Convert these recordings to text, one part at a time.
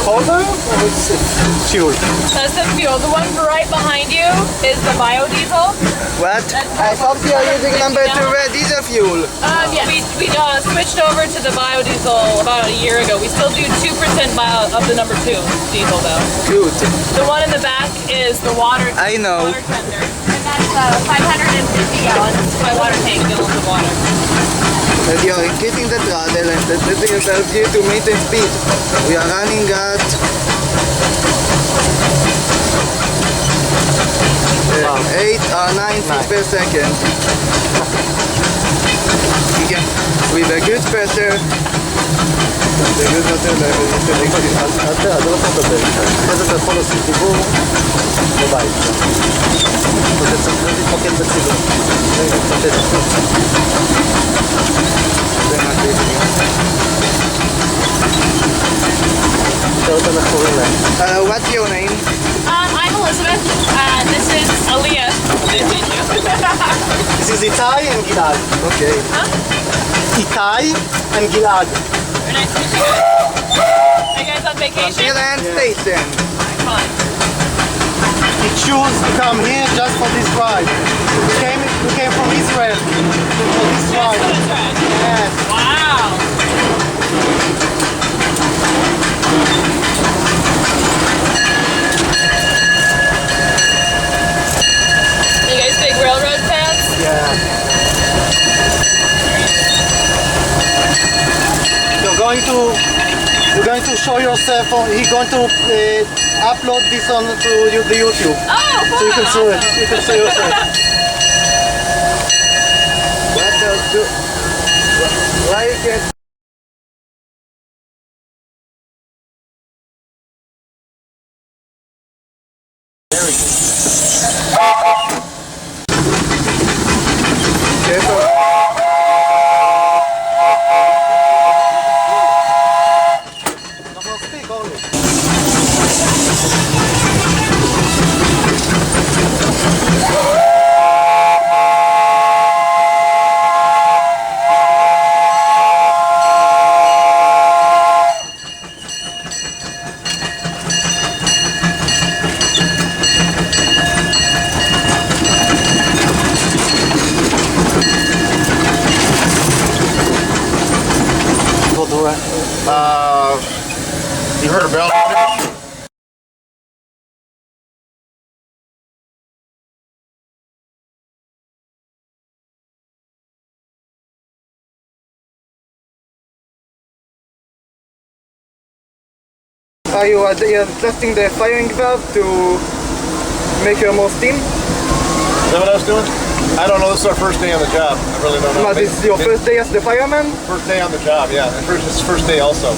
color or is it fuel? That's the fuel. The one right behind you is the biodiesel. What? I thought you are using number 2 diesel fuel. Yeah. We switched over to the biodiesel about a year ago. We still do 2% of the number 2 diesel though. Good. The one in the back is the water. I know. Water tender. And that's 550 gallons. My water tank fills with water. And you are increasing the throttle and the setting yourself here to maintain speed. We are running at 8 or 9 feet per second. Again, with a good pressure. אתה לא יכול לדבר איתה, אחרי אתה יכול לעשות דיבור בבית. אתה צריך להתמקד בצילום. What's your name? I'm Elizabeth. This is Aleah. This is Itai and Gilad. Okay. Huh? Itai and Gilad. Very nice to meet you guys. Are you guys on vacation? Disneyland Station. Fun. We choose to come here just for this ride. We came from Israel for this ride. Yes. Wow. You guys big railroad fans? Yeah. You're going to show yourself. He's going to upload this on to the YouTube. Oh, cool. So you can see it. You can see yourself. What does do? Why you get? Careful. You heard of bell? You're adjusting the firing valve to make more steam? Is that what I was doing? I don't know. This is our first day on the job. I really don't know. No, this is your first day as the fireman? First day on the job, yeah. And this is first day also.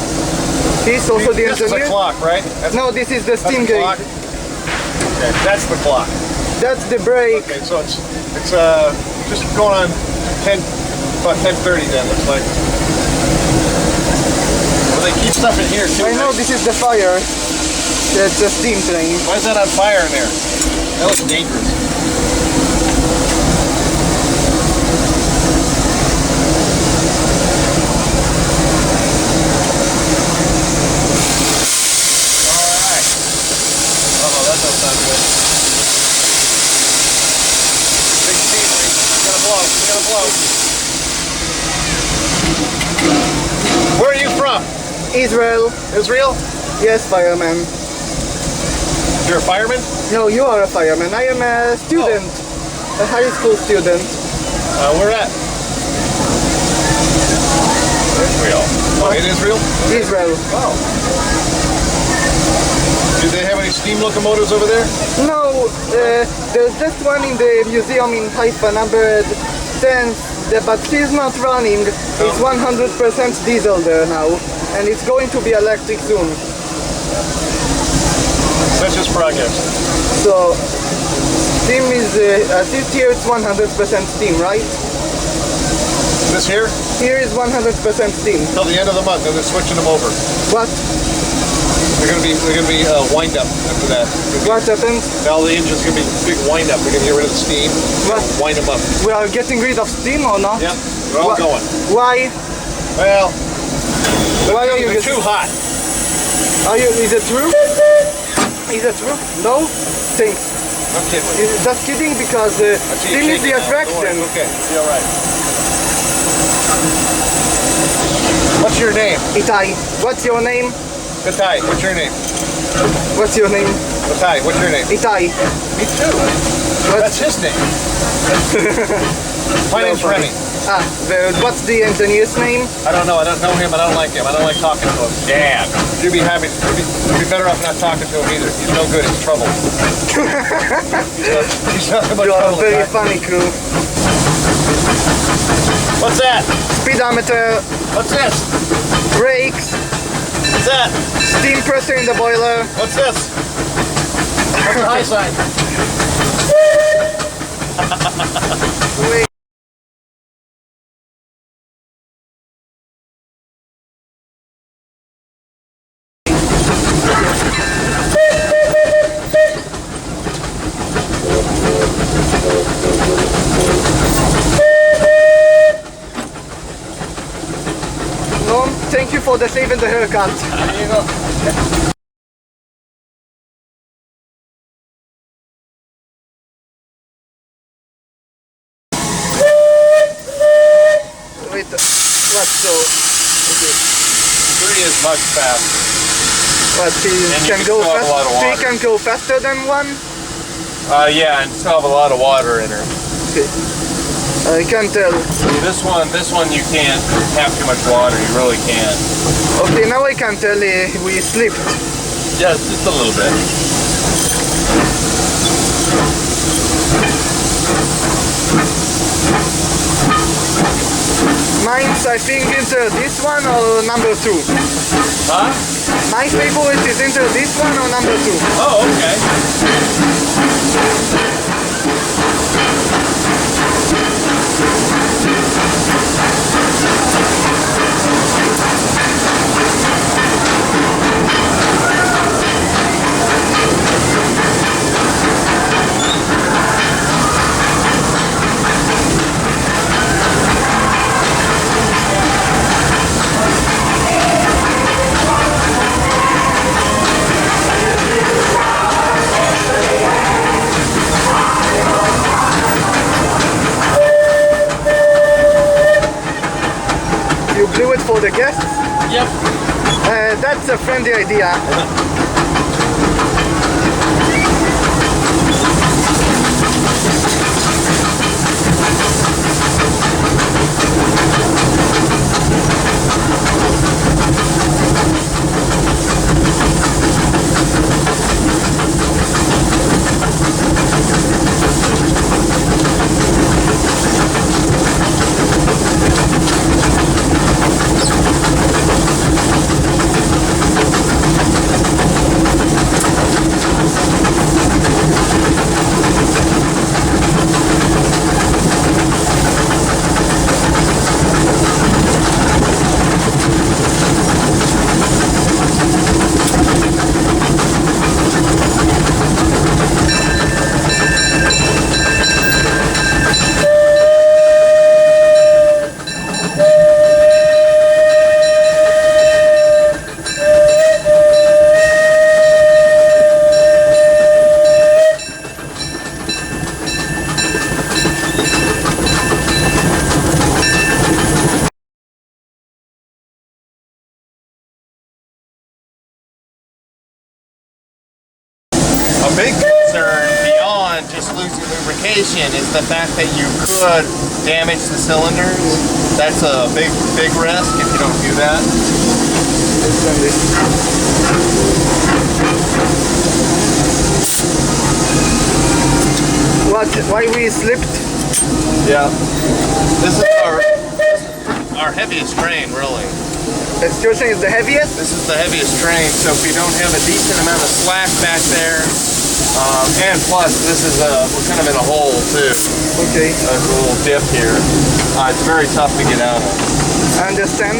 He's also the This is engineer? a clock, right? No, this is the That's steam the gauge. clock. Okay, that's the clock. That's the brake. Okay, so it's just going on about 10:30 then, looks like. Well, they keep stuff in here too. I know right? this is the fire. That's the steam train. Why is that on fire in there? That looks dangerous. Where are you from? Israel. Israel? Yes, fireman. You're a fireman? No, you are a fireman. I am a student. A high school student. Where at? Israel. Oh, in Israel? Israel. Oh. Do they have any steam locomotives over there? No, there's just one in the museum in Haifa, number 10, but she's not running. It's 100% diesel there now, and it's going to be electric soon. Such as progress. So, steam is, this here it's 100% steam, right? This here? Here is 100% steam. Till the end of the month, and they're switching them over. What? They're gonna be wind up after that. What happens? Now the engine's gonna be big wind up. We're gonna get rid of the steam. What? Wind them up. We are getting rid of steam or not? Yeah, they're all going. Why? Well, Why are you they're getting... too hot. Are you? Is it true? Is it true? No? Thanks. Okay, Just kidding, because still is the attraction. Okay, be all right. What's your name? Itai. What's your name? Itai. What's your name? What's your name? Itai. What's your name? Itai. Me too. That's his name. My name's Remy. Ah, what's the engineer's name? I don't know. I don't know him. I don't like him. I don't like talking to him. Dad. You'd be happy. You'd be better off not talking to him either. He's no good. He's trouble. he's nothing but You are trouble. very funny, crew. What's that? Speedometer, What's this? brakes, What's that? steam pressure in the boiler. What's this? What's the high sign? Wait. No, thank you for the shave and the haircut. There you go. Wait, what, so? Okay. 3 is much faster. What, he And you can can go still have a lot of fast? He water. can go faster than 1? Yeah, and still have a lot of water in her. Okay. I can tell. This one you can't have too much water. You really can't. Okay, now I can tell we slipped. Yeah, just a little bit. Mine's, I think, either this one or number 2. Huh? My favorite is either this one or number 2. Oh, okay. You blew it for the guests? Yep. That's a friendly idea. A big concern beyond just losing lubrication is the fact that you could damage the cylinders. That's a big risk if you don't do that. What? Why we slipped? Yeah. This is our heaviest train, really. Excursion is the heaviest? This is the heaviest train, so if we don't have a decent amount of slack back there, and plus this is we're kind of in a hole too. Okay. There's a little dip here. It's very tough to get out of. I understand.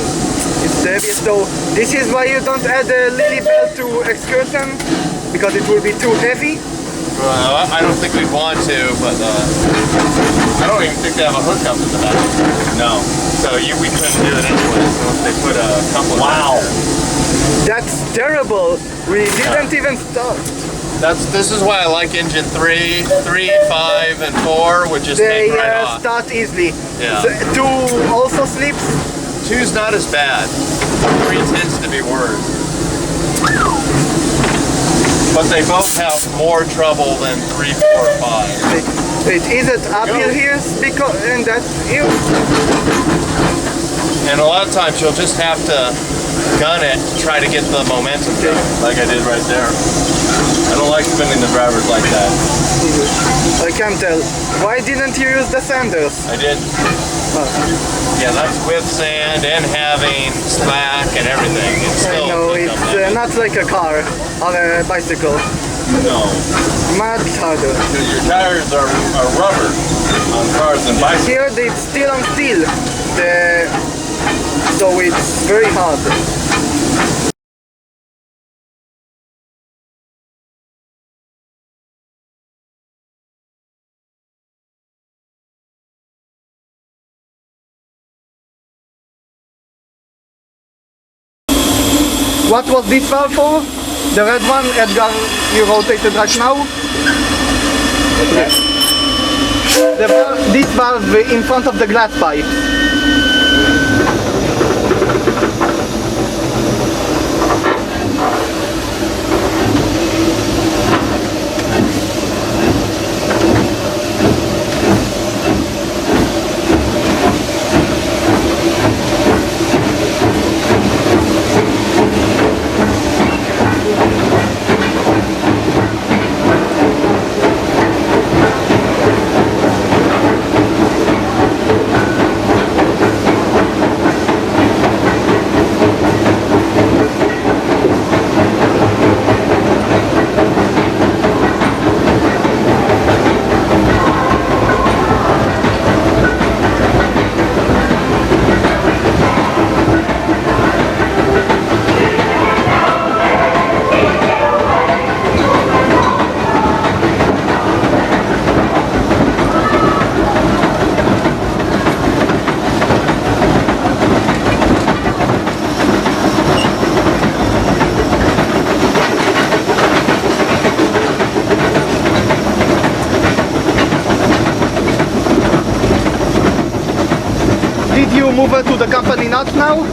It's the heaviest. So this is why you don't add a lily bell to excursion? Because it will be too heavy? I don't think we'd want to, but I don't even think they have a hookup in the back. No. So we couldn't do it anyway, unless they put a couple of. Wow. That's terrible. We didn't even start. This is why I like engine 3, 5, and 4 would just They take right off. start easily. Yeah. 2 also sleeps. 2's not as bad. 3 tends to be worse. But they both have more trouble than 3, 4, 5. Wait, is it uphill here? Because and that's you. And a lot of times you'll just have to gun it to try to get the momentum going, like I did right there. I don't like spinning the drivers like that. I can't tell. Why didn't you use the sanders? I did. Yeah, that's with sand and having slack and everything. It's I still know, it's not like a car or a bicycle. no. Much harder. Your tires are rubber on cars and bicycles. Here it's still on steel. So it's very hard. What was this valve for? The red one, Edgar, you rotated right now? This valve in front of the glass pipe. Move it to the company nuts now.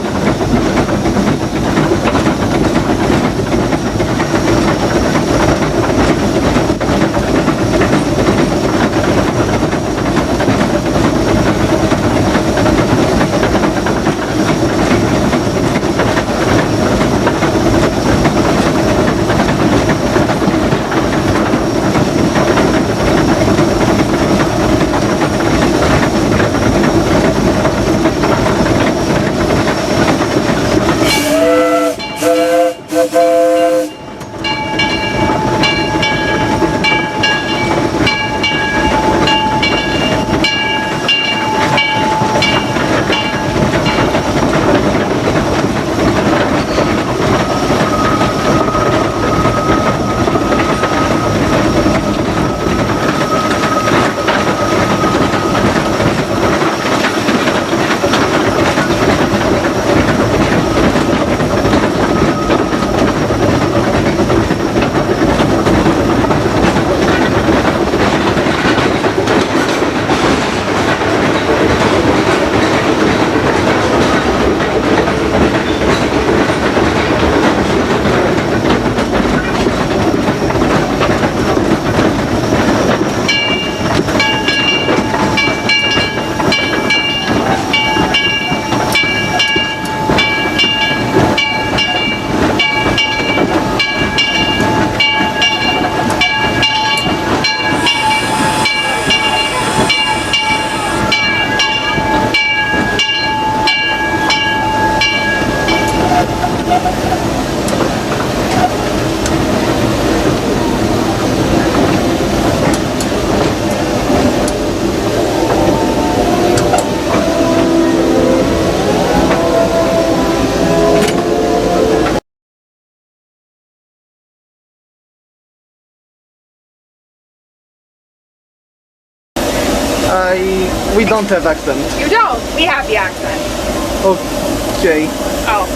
We don't have accent. You don't. We have the accent. Okay. Oh.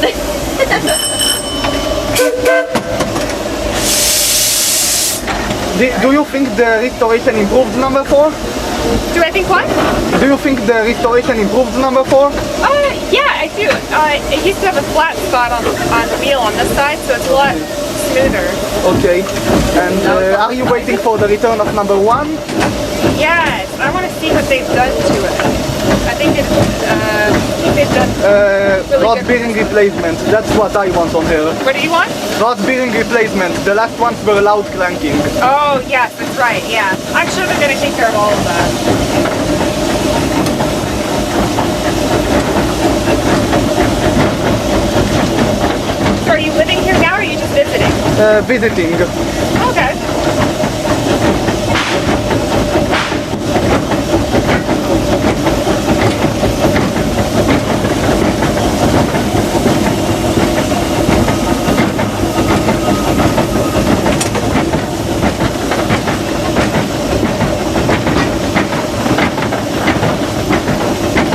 Do you think the restoration improved number 4? Do I think what? Do you think the restoration improved number 4? Yeah, I do. It used to have a flat spot on the wheel on this side, so it's a lot smoother. Okay. And are you waiting for the return of number 1? Yes, I want to see what they've done to it. I think they've done really Rod good. bearing replacement. That's what I want on here. What do you want? Rod bearing replacement. The last ones were loud clanking. Oh, yes, that's right, yeah. I'm sure they're going to take care of all of that. So are you living here now, or are you just visiting? Visiting. Okay.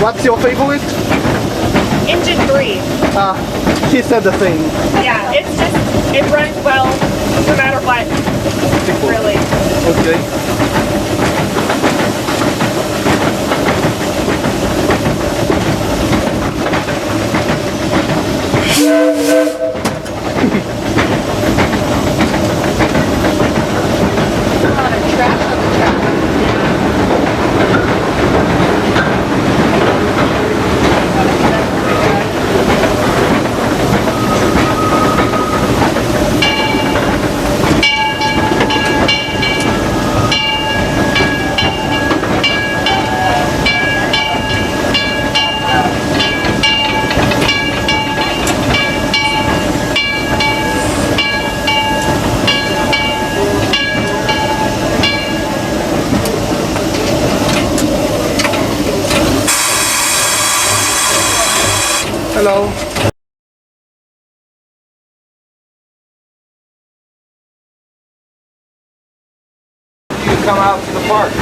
What's your favorite? Engine 3. He said the same. Yeah, it's just, it runs well no matter what, really. Okay. Hello. You come out to the park.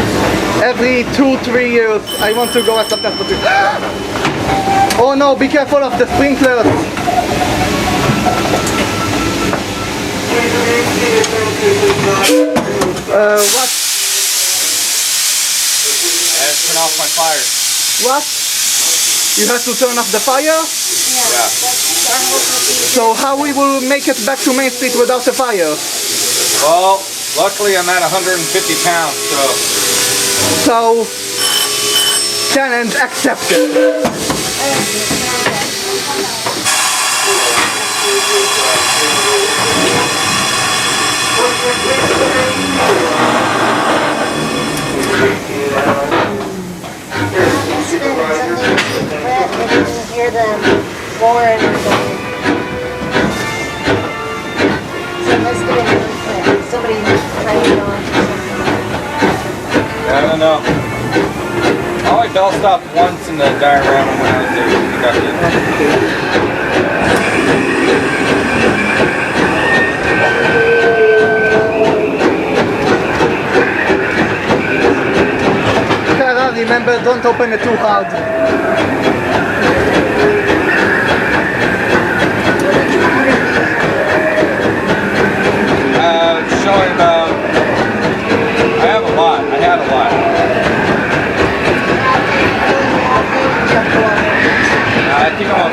Every 2-3 years, I want to go at the temple. Oh no, be careful of the sprinklers. What? I had to turn off my fire. What? You have to turn off the fire? Yeah. So how we will make it back to Main Street without the fire? Well, luckily I'm at 150 pounds, so. So, challenge accepted. Hear them roar and everything. So let's do it. Somebody tried it on. I don't know. I only bell stopped once in the diorama when I was there conducting. Kara, remember, don't open it too hard. Showing about, I have a lot, I had a lot. I think I'm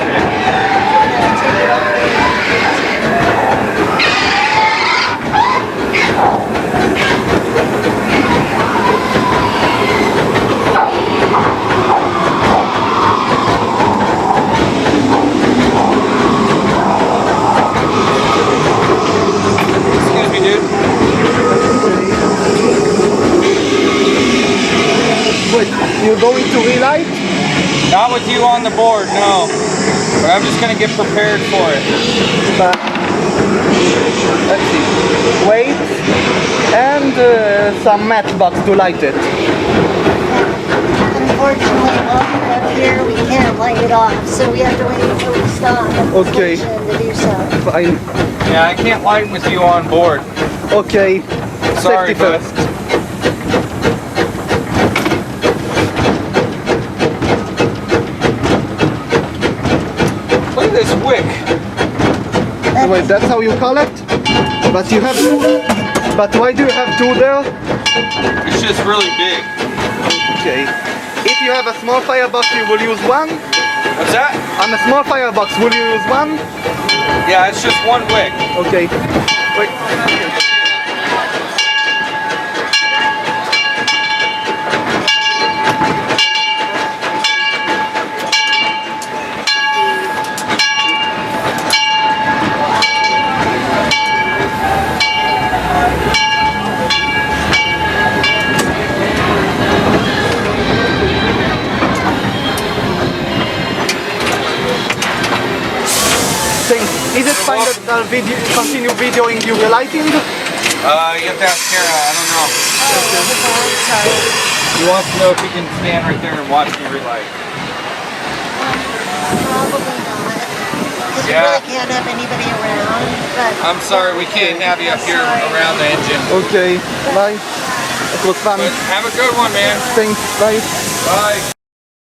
Excuse me, dude. Wait, you're going to relight? Not with you on the board, no. But I'm just gonna get prepared for it. But, let's see. Wait, and some matchbox to light it. Unfortunately, while we're up here, we can't light it off, so we have to wait until we stop at the Okay. station to do so. Fine. Yeah, I can't light with you on board. Okay. Sorry, Safety bud. first. Look at this wick. Wait, that's how you call it? But you have two. But why do you have two there? It's just really big. Okay. If you have a small firebox, you will use one. What's that? On a small firebox, will you use one? Yeah, it's just one wick. Okay. Wait. Is it fine that I'll continue videoing you relighting? You have to ask Kara, I don't know. He wants to know if he can stand right there and watch me relight. Probably not. Because you Yeah. really can't have anybody around. But I'm sorry, we can't have you up here around the engine. Okay, bye. It was fun. But have a good one, man. Thanks, bye. Bye.